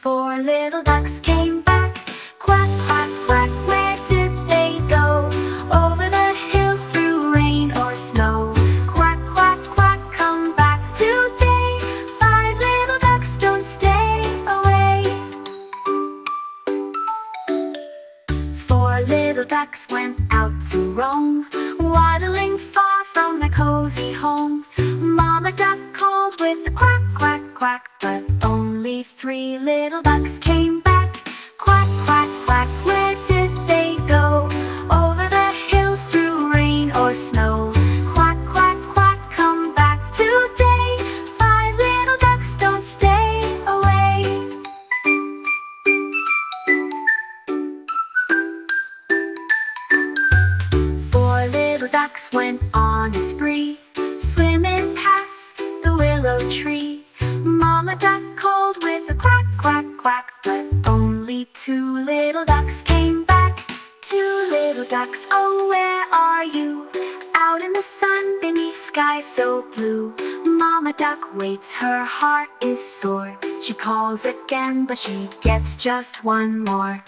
Four little ducks came back. Quack, quack, quack, where did they go? Over the hills through rain or snow. Quack, quack, quack, come back today. Five little ducks, don't stay away. Four little ducks went out to roam, waddling far from their cozy home. Mama duck called with a quack, quack, quack, but only three little ducks came back. Quack, quack, quack, where did they go? Over the hills through rain or snow. Quack, quack, quack, come back today. Five little ducks, don't stay away. Four little ducks went on a spree, swimming past the willow tree. Mama duck called with a quack, quack, quack, but only two little ducks came back. Two little ducks, oh where are you? Out in the sun beneath sky so blue. Mama duck waits, her heart is sore. She calls again, but she gets just one more.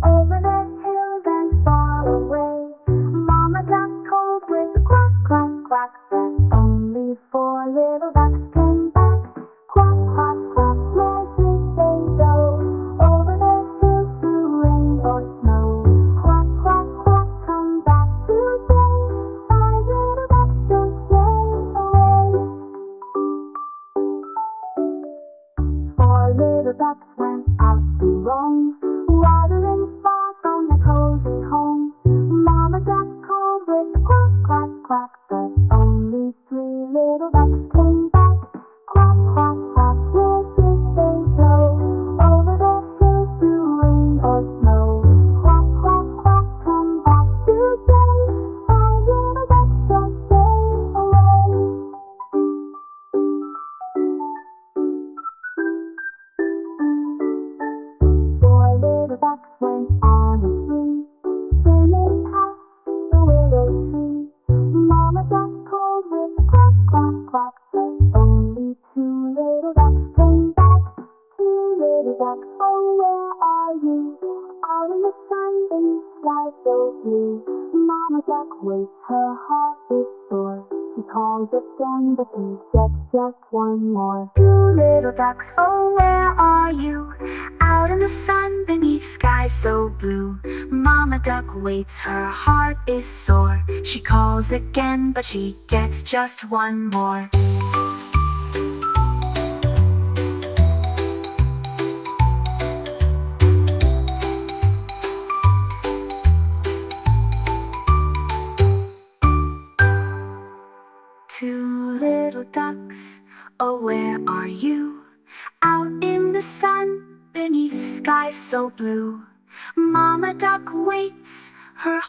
Over the hills and far away, Mama duck called with a quack, quack, quack, but only four little ducks came back. Quack, quack, quack, where did they go? Over the hills through rain or snow. Quack, quack, quack, come back today. Five little ducks, don't stay away. Four little ducks went out to roam, waddling far from their cozy home. Mama duck called with a quack, quack, quack, but only three little ducks came back. Quack, quack, quack, where did they go? Over the hills through rain or snow. Quack, quack, quack, come back today. Five little ducks, don't stay away. Four little ducks went on a spree, swimming past the willow tree. Mama duck called with a quack, quack, quack, but only two little ducks came back. Two little ducks, oh where are you? Out in the sun beneath sky so blue. Mama duck waits, her heart is sore. She calls again, but she gets just one more. Two little ducks, oh where are you? Out in the sun beneath sky so blue. Mama duck waits, her heart is sore. She calls again, but she gets just one more. Two little ducks, oh where are you? Out in the sun beneath sky so blue. Mama duck waits, her